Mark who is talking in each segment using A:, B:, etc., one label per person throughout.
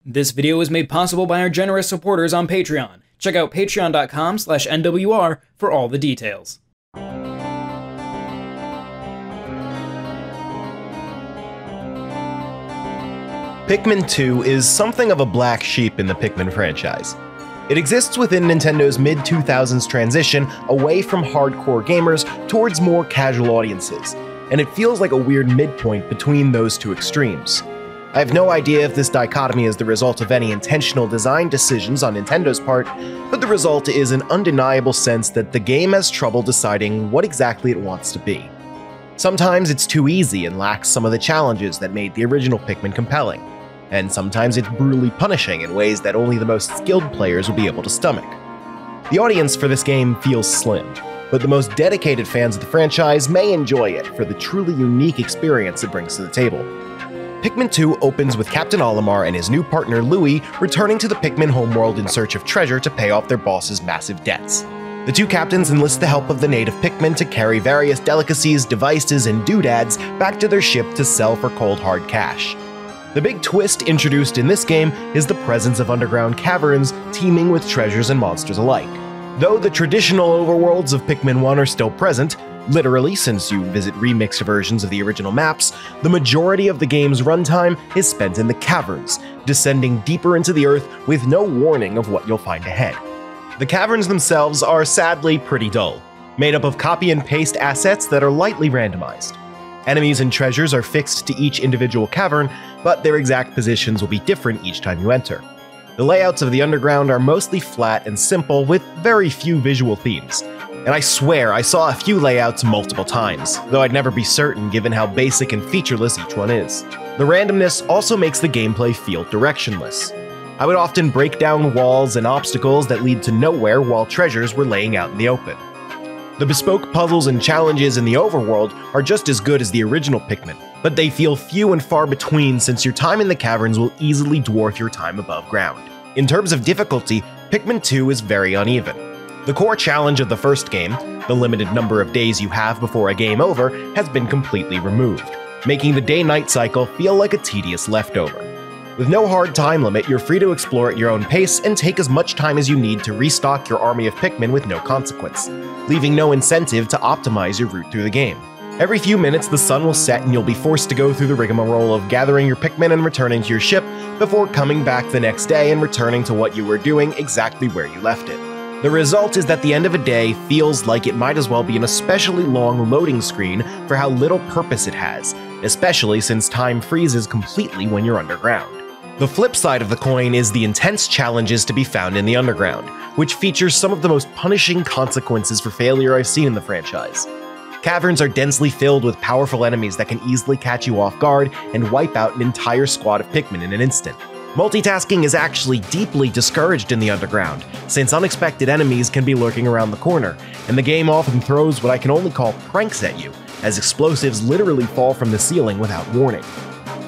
A: This video was made possible by our generous supporters on Patreon. Check out patreon.com/NWR for all the details.
B: Pikmin 2 is something of a black sheep in the Pikmin franchise. It exists within Nintendo's mid-2000s transition away from hardcore gamers towards more casual audiences, and it feels like a weird midpoint between those two extremes. I have no idea if this dichotomy is the result of any intentional design decisions on Nintendo's part, but the result is an undeniable sense that the game has trouble deciding what exactly it wants to be. Sometimes it's too easy and lacks some of the challenges that made the original Pikmin compelling, and sometimes it's brutally punishing in ways that only the most skilled players will be able to stomach. The audience for this game feels slim, but the most dedicated fans of the franchise may enjoy it for the truly unique experience it brings to the table. Pikmin 2 opens with Captain Olimar and his new partner Louie returning to the Pikmin homeworld in search of treasure to pay off their boss's massive debts. The two captains enlist the help of the native Pikmin to carry various delicacies, devices, and doodads back to their ship to sell for cold hard cash. The big twist introduced in this game is the presence of underground caverns teeming with treasures and monsters alike. Though the traditional overworlds of Pikmin 1 are still present, literally since you visit remixed versions of the original maps, the majority of the game's runtime is spent in the caverns, descending deeper into the earth with no warning of what you'll find ahead. The caverns themselves are sadly pretty dull, made up of copy and paste assets that are lightly randomized. Enemies and treasures are fixed to each individual cavern, but their exact positions will be different each time you enter. The layouts of the underground are mostly flat and simple with very few visual themes. And I swear I saw a few layouts multiple times, though I'd never be certain given how basic and featureless each one is. The randomness also makes the gameplay feel directionless. I would often break down walls and obstacles that lead to nowhere while treasures were laying out in the open. The bespoke puzzles and challenges in the overworld are just as good as the original Pikmin, but they feel few and far between since your time in the caverns will easily dwarf your time above ground. In terms of difficulty, Pikmin 2 is very uneven. The core challenge of the first game, the limited number of days you have before a game over, has been completely removed, making the day-night cycle feel like a tedious leftover. With no hard time limit, you're free to explore at your own pace and take as much time as you need to restock your army of Pikmin with no consequence, leaving no incentive to optimize your route through the game. Every few minutes the sun will set and you'll be forced to go through the rigmarole of gathering your Pikmin and returning to your ship before coming back the next day and returning to what you were doing exactly where you left it. The result is that the end of a day feels like it might as well be an especially long loading screen for how little purpose it has, especially since time freezes completely when you're underground. The flip side of the coin is the intense challenges to be found in the underground, which features some of the most punishing consequences for failure I've seen in the franchise. Caverns are densely filled with powerful enemies that can easily catch you off guard and wipe out an entire squad of Pikmin in an instant. Multitasking is actually deeply discouraged in the underground, since unexpected enemies can be lurking around the corner, and the game often throws what I can only call pranks at you, as explosives literally fall from the ceiling without warning.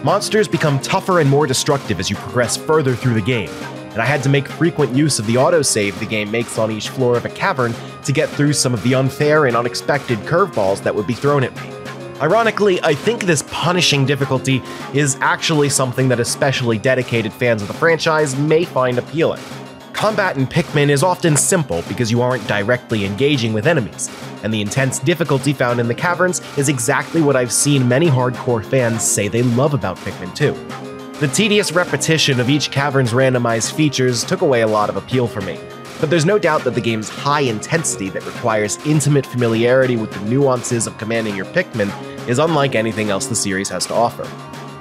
B: Monsters become tougher and more destructive as you progress further through the game, and I had to make frequent use of the autosave the game makes on each floor of a cavern to get through some of the unfair and unexpected curveballs that would be thrown at me. Ironically, I think this punishing difficulty is actually something that especially dedicated fans of the franchise may find appealing. Combat in Pikmin is often simple because you aren't directly engaging with enemies, and the intense difficulty found in the caverns is exactly what I've seen many hardcore fans say they love about Pikmin 2. The tedious repetition of each cavern's randomized features took away a lot of appeal for me, but there's no doubt that the game's high intensity that requires intimate familiarity with the nuances of commanding your Pikmin is unlike anything else the series has to offer.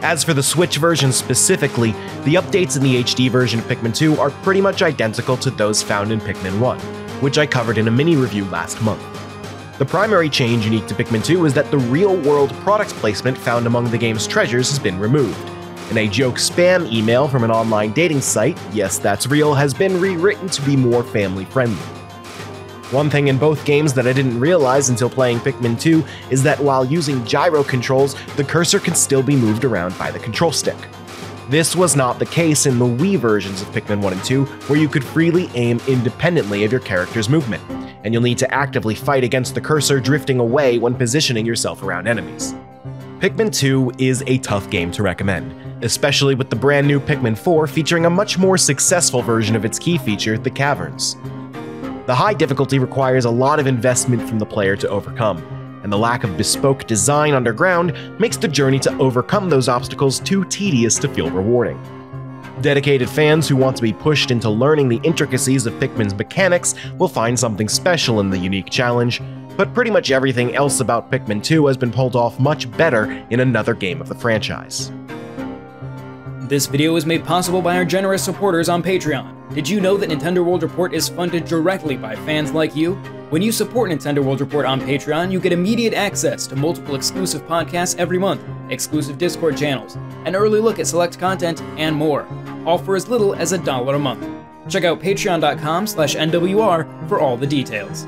B: As for the Switch version specifically, the updates in the HD version of Pikmin 2 are pretty much identical to those found in Pikmin 1, which I covered in a mini-review last month. The primary change unique to Pikmin 2 is that the real-world product placement found among the game's treasures has been removed, and a joke spam email from an online dating site, yes that's real, has been rewritten to be more family-friendly. One thing in both games that I didn't realize until playing Pikmin 2 is that while using gyro controls, the cursor can still be moved around by the control stick. This was not the case in the Wii versions of Pikmin 1 and 2, where you could freely aim independently of your character's movement, and you'll need to actively fight against the cursor drifting away when positioning yourself around enemies. Pikmin 2 is a tough game to recommend, especially with the brand new Pikmin 4 featuring a much more successful version of its key feature, the caverns. The high difficulty requires a lot of investment from the player to overcome, and the lack of bespoke design underground makes the journey to overcome those obstacles too tedious to feel rewarding. Dedicated fans who want to be pushed into learning the intricacies of Pikmin's mechanics will find something special in the unique challenge, but pretty much everything else about Pikmin 2 has been pulled off much better in another game of the franchise.
A: This video was made possible by our generous supporters on Patreon. Did you know that Nintendo World Report is funded directly by fans like you? When you support Nintendo World Report on Patreon, you get immediate access to multiple exclusive podcasts every month, exclusive Discord channels, an early look at select content, and more, all for as little as $1 a month. Check out patreon.com/NWR for all the details.